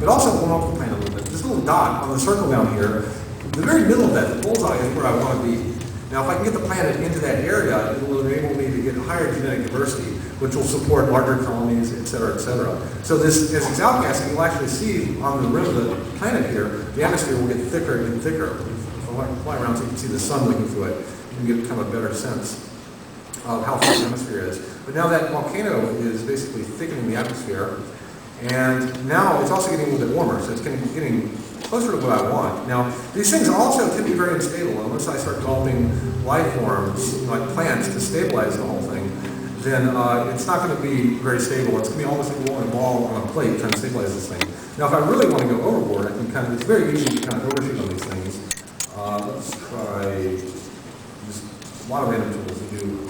it also blown off the planet a little bit. This little dot on the circle down here, the very middle of that, the bullseye, is where I want to be. Now, if I can get the planet into that area, it will enable me to get higher genetic diversity, which will support larger colonies, et cetera, et cetera. So this, as it's outgassing, you'll actually see on the rim of the planet here, the atmosphere will get thicker and thicker. If I fly around so you can see the sun looking through it, you can get kind of a better sense of how thick the atmosphere is. But now that volcano is basically thickening the atmosphere, and now it's also getting a little bit warmer, so it's getting closer to what I want. Now, these things also tend to be very unstable. Unless I start developing life forms, like plants, to stabilize the whole thing, then it's not going to be very stable. It's going to be almost like a ball on a plate trying to stabilize this thing. Now, if I really want to go overboard, I can kind of, it's very easy to kind of overshoot on these things. Let's try just a lot of random tools to do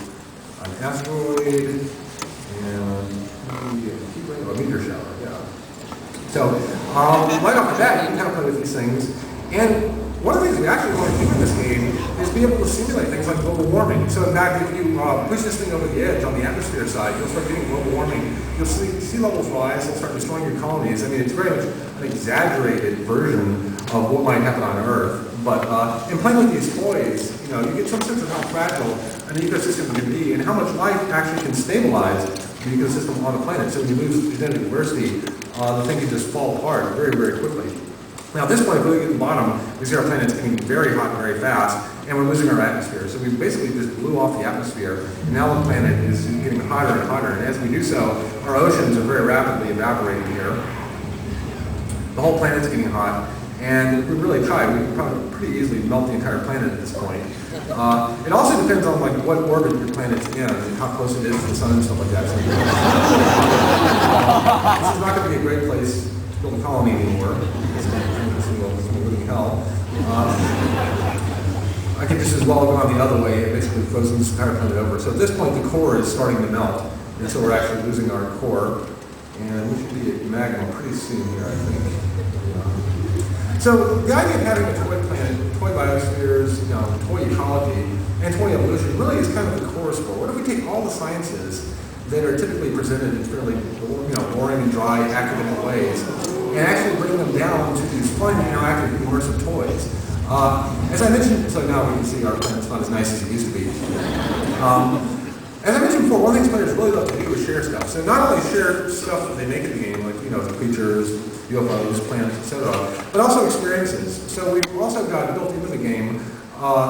an asteroid and a meteor shower, yeah. So, right off the bat, you can kind of play with these things. And one of the things we actually want to do in this game is be able to simulate things like global warming. So, in fact, if you push this thing over the edge on the atmosphere side, you'll start getting global warming. You'll see sea levels rise, they'll start destroying your colonies. I mean, it's very much an exaggerated version of what might happen on Earth. But in playing with these toys, you get some sense of how fragile an ecosystem can be and how much life actually can stabilize the ecosystem on the planet. So when you lose genetic diversity, the thing can just fall apart very, very quickly. Now at this point, if we look at the bottom, we see our planet's getting very hot very fast, and we're losing our atmosphere. So we basically just blew off the atmosphere, and now the planet is getting hotter and hotter. And as we do so, our oceans are very rapidly evaporating here. The whole planet's getting hot. And if we really try, we can probably pretty easily melt the entire planet at this point. It also depends on what orbit your planet's in and how close it is to the sun and stuff like that. So, this is not going to be a great place to build a colony anymore. It's a living hell. I can just as well go on the other way. It basically frozen this entire planet over. So at this point, the core is starting to melt, and so we're actually losing our core. And we should be at magma pretty soon here, I think. So the idea of having a toy planet, toy biospheres, toy ecology, and toy evolution really is kind of the core Spore. What if we take all the sciences that are typically presented in fairly boring and dry academic ways and actually bring them down to these fun, interactive, immersive toys? As I mentioned, so now we can see our planet's not as nice as it used to be. As I mentioned before, one of the things players really love to do is share stuff. So not only share stuff that they make in the game, like the creatures, UFOs, plants, etc., but also experiences. So we've also got built into the game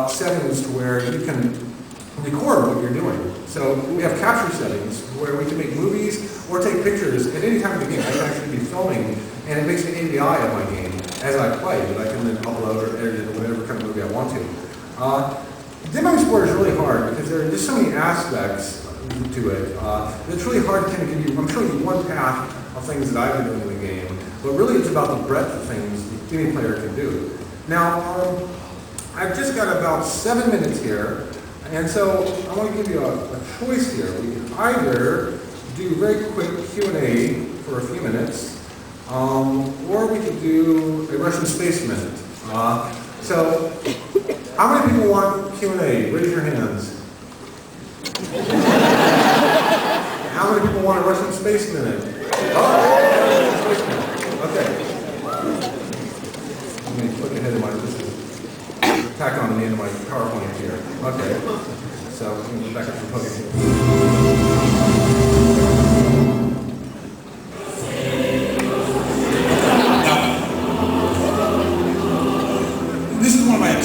settings to where you can record what you're doing. So we have capture settings where we can make movies or take pictures at any time of the game. I can actually be filming, and it makes an AVI of my game as I play, that I can then upload or edit it or whatever kind of movie I want to. Demoing Spore is really hard because there are just so many aspects to it. It's really hard to kind of give you, I'm showing you one path of things that I've been doing in the game, but really it's about the breadth of things that any player can do. Now, I've just got about 7 minutes here, and so I want to give you a choice here. We can either do very quick Q&A for a few minutes, or we could do a Russian space minute. So, how many people want Q&A? Raise your hands. How many people want a Russian space minute? Oh, space minute. Okay. Let me click ahead of my, this is tack on to the end of my PowerPoint here. Okay. So, I'm going to go back up to the podium.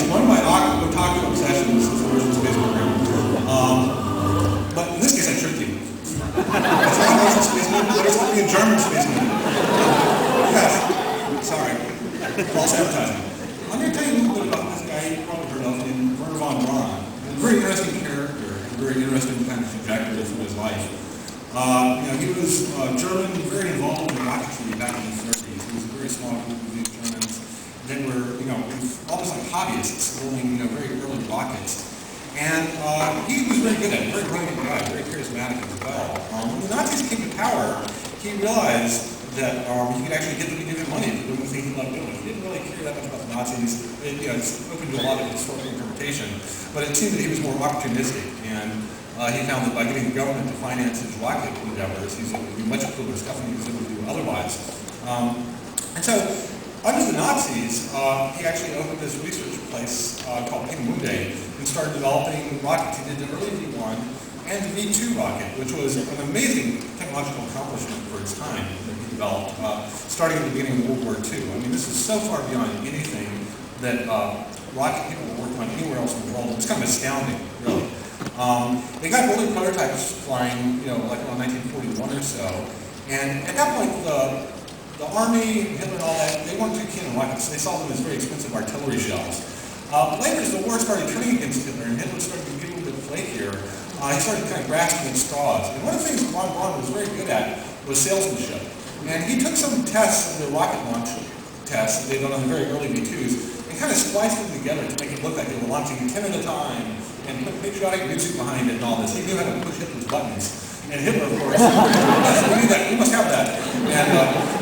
One of my otaku obsessions is the Russian space program. But in this case, I tricked you. It's not a Russian space movement, but it's only a German space movement. Yes. Sorry. False advertising. I'm going to tell you a little bit about this guy you probably heard of named Werner von Braun. A very interesting character, a very interesting kind of trajectory through his life. He was German, very involved in rocketry back in the 30s. He was a very small group of these Germans that were, almost like hobbyists, building, very early rockets. And he was very good at it, very brilliant guy, very charismatic as well. When the Nazis came to power, he realized that he could actually get them to give him money for doing the things he loved doing. He didn't really care that much about the Nazis. It's open to a lot of historical interpretation, but it seemed that he was more opportunistic, and he found that by getting the government to finance his rocket endeavors, he was able to do much cooler stuff than he was able to do otherwise. And so, under the Nazis, he actually opened this research place called Pingmunde and started developing rockets. He did the early V1 and the V2 rocket, which was an amazing technological accomplishment for its time that he developed, starting at the beginning of World War II. I mean, this is so far beyond anything that rocket people were working on anywhere else in the world. It was kind of astounding, really. They got early prototypes flying, like around 1941 or so, and at that point, the Army, Hitler and all that, they weren't too keen on rockets. They saw them as very expensive artillery shells. Later, as the war started turning against Hitler and Hitler started to get a little bit flakier, he started kind of grasping at straws. And one of the things von Braun was very good at was salesmanship. And he took some tests of the rocket launch tests that they'd done on the very early V2s and kind of spliced them together to make it look like they were launching 10 at a time and put patriotic music behind it and all this. He knew how to push Hitler's buttons. And Hitler, of course, we knew that. We must have that. And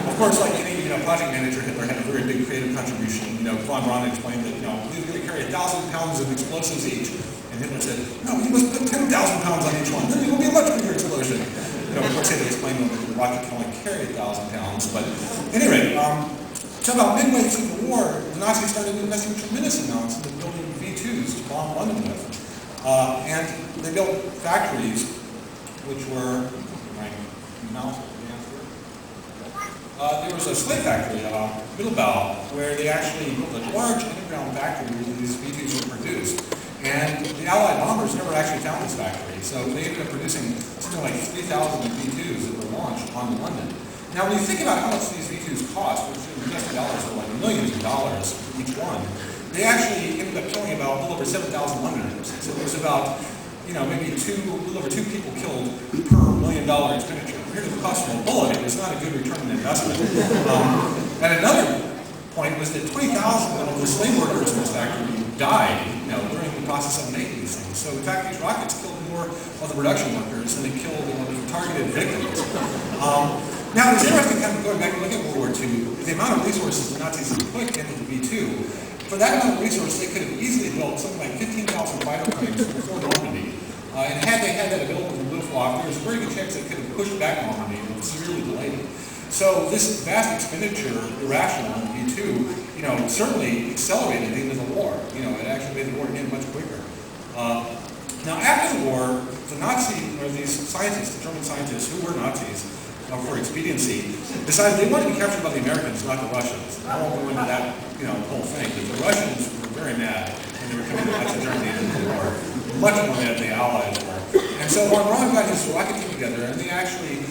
of course, like any project manager, Hitler had a very big creative contribution. Von Braun explained that we were going to carry 1,000 pounds of explosives each. And Hitler said, no, you must put 10,000 pounds on each one. Then it will be a much bigger explosion. Of course, Hitler explained that the rocket can only carry 1,000 pounds. But at any rate, so about midway through the war, the Nazis started investing tremendous amounts in building V2s to bomb London with. And they built factories which were, my mouse there was a slave factory, Mittelbau, where they actually built a large underground factory where these V2s were produced. And the Allied bombers never actually found this factory, so they ended up producing something like 3,000 V2s that were launched on London. Now, when you think about how much these V2s cost, which in US dollars were like millions of dollars each one, they actually ended up killing about a little over 7,000 Londoners. So there was about maybe a little over 2 people killed per $1 million expenditure. Compared to the cost of a bullet, it was not a good return on investment. And another point was that 20,000 of the slave workers in this factory died, during the process of making these things. So in fact, these rockets killed more of the production workers than they killed the targeted victims. Now, it's interesting kind of going back and looking at World War II, the amount of resources the Nazis had put into the V2. For that amount of resource, they could have easily built something like 15,000 fighter planes before Normandy. And had they had that available to the Luftwaffe, there was a very good chance they could have pushed back Normandy and severely delayed it. So this vast expenditure, irrational in V2, certainly accelerated the end of the war. It actually made the war end much quicker. Now, after the war, the these scientists, the German scientists who were Nazis, for expediency, decided they wanted to be captured by the Americans, not the Russians. I won't go into that, whole thing, but the Russians were very mad when they were coming to Germany at the end of the war. Much more mad than the Allies were. And so von Braun got his rocket team together, and they actually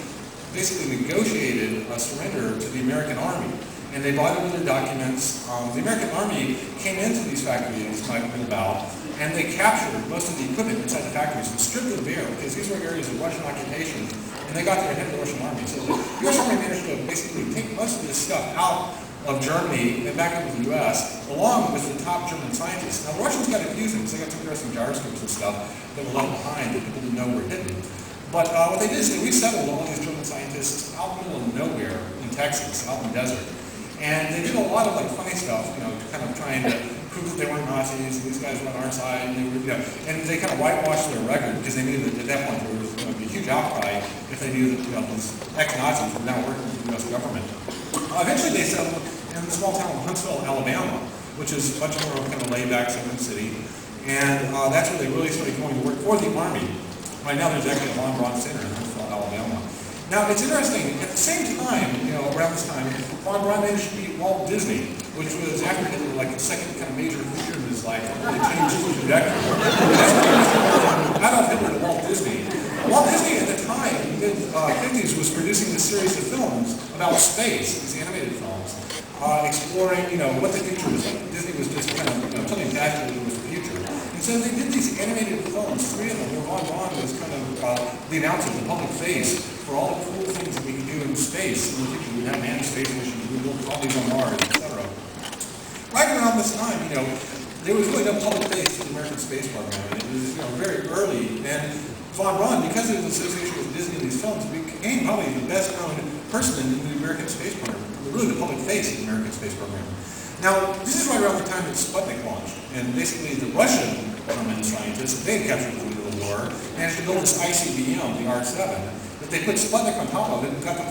basically negotiated a surrender to the American Army. And they brought in their documents. The American Army came into these factories, like Mittelbau, and they captured most of the equipment inside the factories and stripped them bare because these were areas of Russian occupation, and they got there ahead of the Russian Army. So the U.S. Army managed to basically take most of this stuff out of Germany and back into the U.S., along with the top German scientists. Now, the Russians got confusing because they got some interesting gyroscopes and stuff that were left behind that people didn't know were hidden. But what they did is they resettled all these German scientists out in the middle of nowhere in Texas, out in the desert. And they did a lot of funny stuff, kind of trying to prove that they weren't Nazis, and these guys were on our side, and they were, and they kind of whitewashed their record because they knew that at that point there was going to be a huge outcry if they knew that these ex-Nazis were now working for the U.S. government. Eventually they settled in the small town of Huntsville, Alabama, which is much more kind of laid-back southern city, and that's where they really started going to work for the Army. Right now there's actually a von Braun Center in Huntsville, Alabama. Now, it's interesting, at the same time, around this time, von Braun managed to meet Walt Disney, which was after Hitler, like the second kind of major figure in his life, that really changed his trajectory. Adolf Hitler to Walt Disney. Walt Disney at the time, in the mid-50s, was producing this series of films about space, these animated films, exploring, what the future was like. Disney was just kind of, telling casually was the future. And so they did these animated films, 3 of them, where von Braun was kind of the announcer, the public face, for all the cool things that we can do in space. In the future, we'd have manned space missions, we'd build colonies on Mars, etc. Right around this time, there was really no public face to the American space program. It was, very early. And von Braun, because of his association with Disney in these films, became probably the best-known person in the American space program. Really the public face of the American space program. Now, this is right around the time that Sputnik launched. And basically, the Russian government scientists, they had captured the war, managed to build this ICBM, the R-7, that they put Sputnik on top of it and got the